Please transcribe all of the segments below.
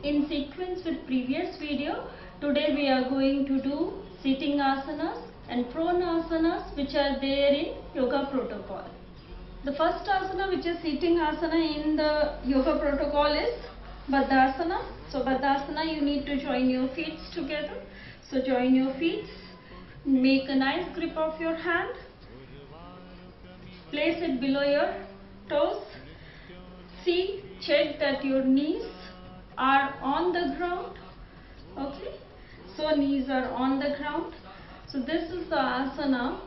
In sequence with previous video, today we are going to do sitting asanas and pronasanas which are there in yoga protocol. The first asana, which is sitting asana in the yoga protocol, is Baddhasana. So Baddhasana, you need to join your feet together. So join your feet, make a nice grip of your hand, place it below your toes. See, check that your knees are on the ground. Okay, so knees are on the ground. So this is the asana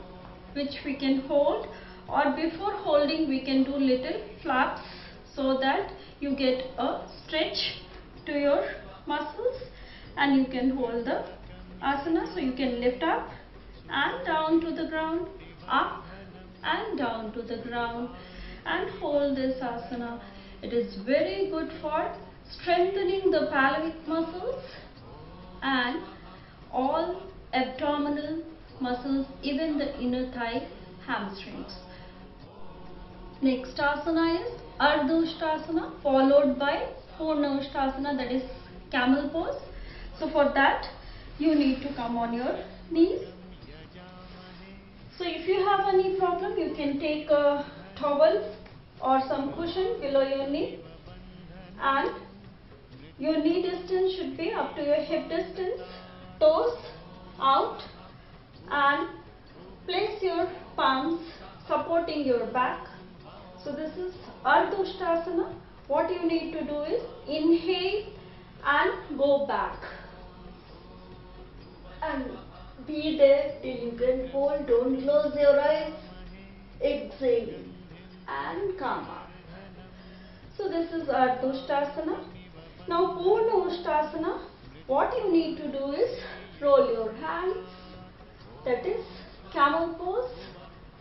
which we can hold, or before holding we can do little flaps so that you get a stretch to your muscles and you can hold the asana. So you can lift up and down to the ground, up and down to the ground, and hold this asana. It is very good for strengthening the pelvic muscles and all abdominal muscles, even the inner thigh, hamstrings. Next asana is Ardha Uttanasana, followed by Purna Uttanasana, that is camel pose. So for that you need to come on your knees. So if you have any problem, you can take a towel or some cushion below your knee, and your knee distance should be up to your hip distance, toes out, and place your palms supporting your back. So this is Ardha Uttanasana. What you need to do is inhale and go back. And be there till you can hold. Don't close your eyes. Exhale and come up. So this is Ardha Uttanasana. Now Purna Uttanasana, what you need to do is roll your hands, that is camel pose.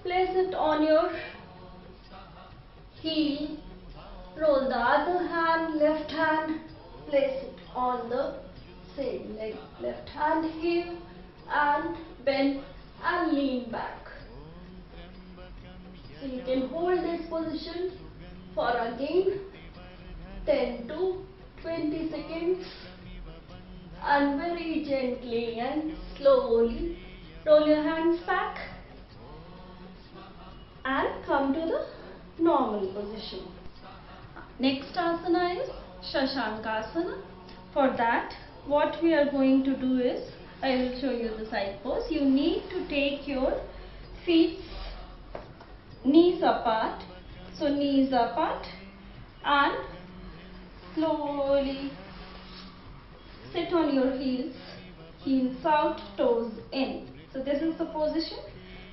Place it on your heel. Roll the other hand, left hand, place it on the same leg. Left hand here and bend and lean back. So you can hold this position for again 10 to 20 seconds, and very gently and slowly roll your hands back and come to the normal position. Next asana is Shashankasana. For that, what we are going to do is, I will show you the side pose. You need to take your feet knees apart. So knees apart and slowly sit on your heels, heels out, toes in. So this is the position.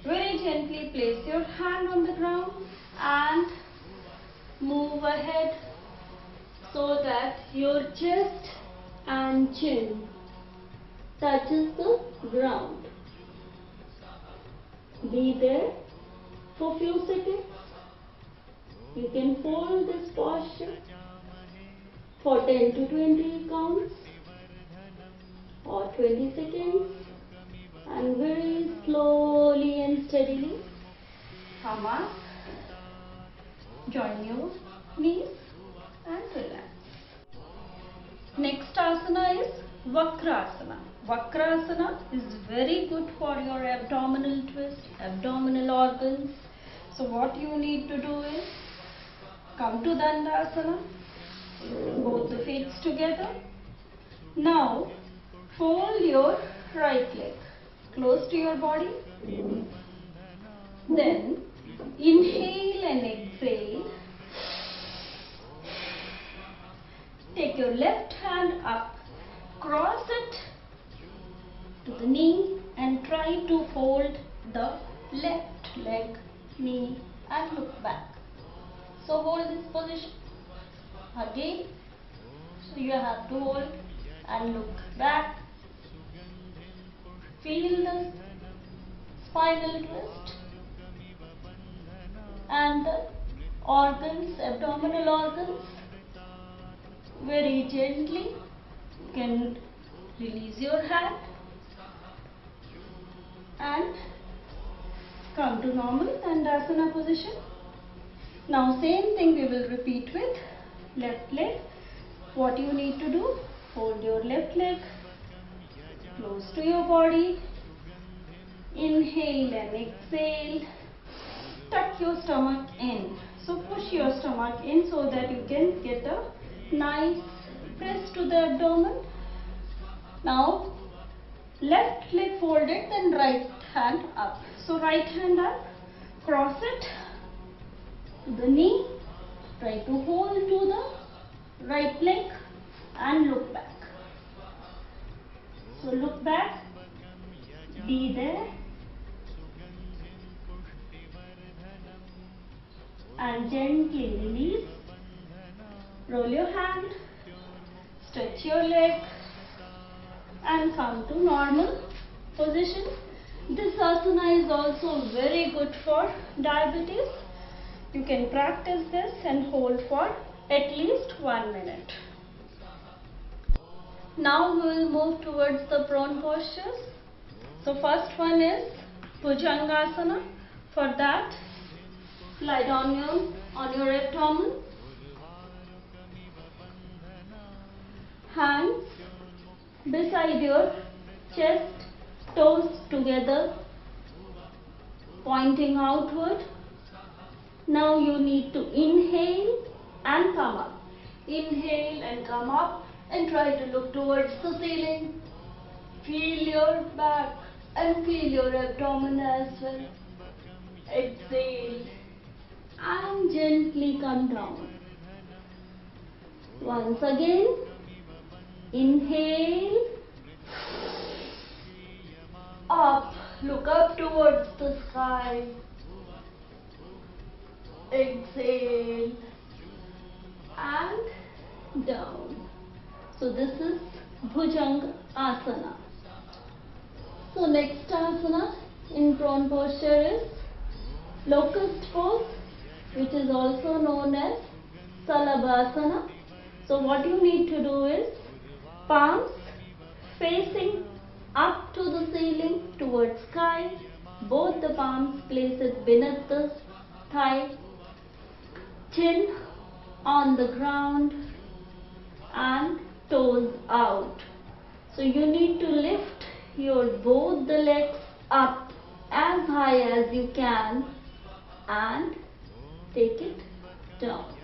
Very gently place your hand on the ground and move ahead so that your chest and chin touches the ground. Be there for few seconds. You can hold this posture for 10 to 20 counts or 20 seconds, and very slowly and steadily come up, join your knees and relax. Next asana is Vakrasana. Vakrasana is very good for your abdominal twist, abdominal organs. So what you need to do is come to Dandasana, both the feet together. Now fold your right leg close to your body. Then inhale and exhale. Take your left hand up, cross it to the knee and try to hold the left leg, knee, and look back. So hold this position again. So you have to hold and look back. Feel the spinal twist and the organs, abdominal organs. Very gently you can release your hand and come to normal Dandasana position. Now same thing we will repeat with left leg. What you need to do, Hold your left leg close to your body. Inhale and exhale. Tuck your stomach in. So push your stomach in so that you can get a nice press to the abdomen. Now left leg folded, then right hand up. So right hand up, cross it to the knee. Try to hold to the right leg and look back. So look back, be there, and gently release. Roll your hand, stretch your leg and come to normal position. This asana is also very good for diabetes. You can practice this and hold for at least 1 minute. Now we will move towards the prone postures. So first one is Bhujangasana. For that, lie down on your abdomen. Hands beside your chest, toes together, pointing outward. Now you need to inhale and come up. Inhale and come up and try to look towards the ceiling. Feel your back and feel your abdomen as well. Exhale and gently come down. Once again, inhale, up, look up towards the sky. Exhale and down. So this is Bhujanga Asana. So next asana in prone posture is locust pose, which is also known as Salabhasana. So what you need to do is palms facing up to the ceiling towards sky. Both the palms place it beneath the thigh. Chin on the ground and toes out. So you need to lift your both the legs up as high as you can and take it down.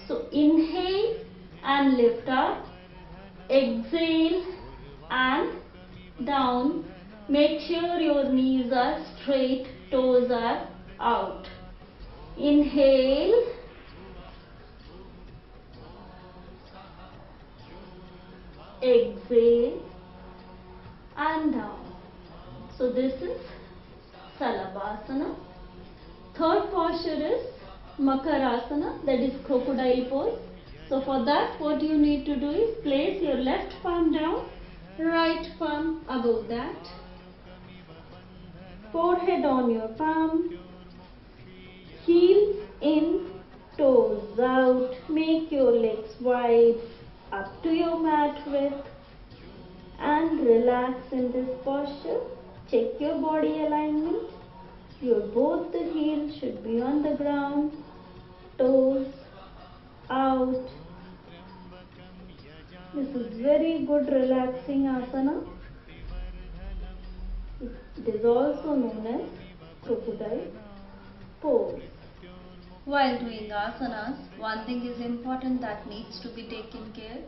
So inhale and lift up. Exhale and down. Make sure your knees are straight, toes are out. Inhale. Exhale and down. So this is Salabhasana. Third posture is Makarasana, that is crocodile pose. So for that, what you need to do is place your left palm down, right palm above that, forehead on your palm, heels in, toes out. Make your legs wide up to your mat width and relax in this posture. Check your body alignment. Both the heels should be on the ground, toes out. This is very good relaxing asana. It is also known as crocodile pose. While doing asanas, one thing is important that needs to be taken care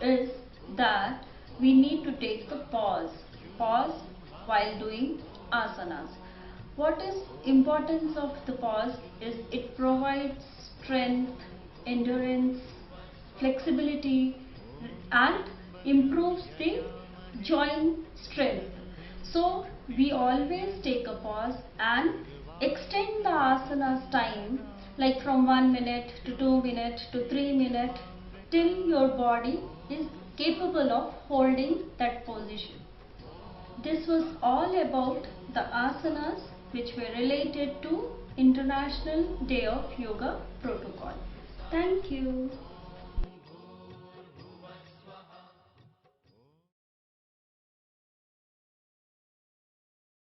is that we need to take the pause while doing asanas. What is importance of the pause is it provides strength, endurance, flexibility and improves the joint strength. So we always take a pause and extend the asanas time, like from 1 minute to 2 minutes to 3 minutes, till your body is capable of holding that position. This was all about the asanas which were related to International Day of Yoga Protocol. Thank you.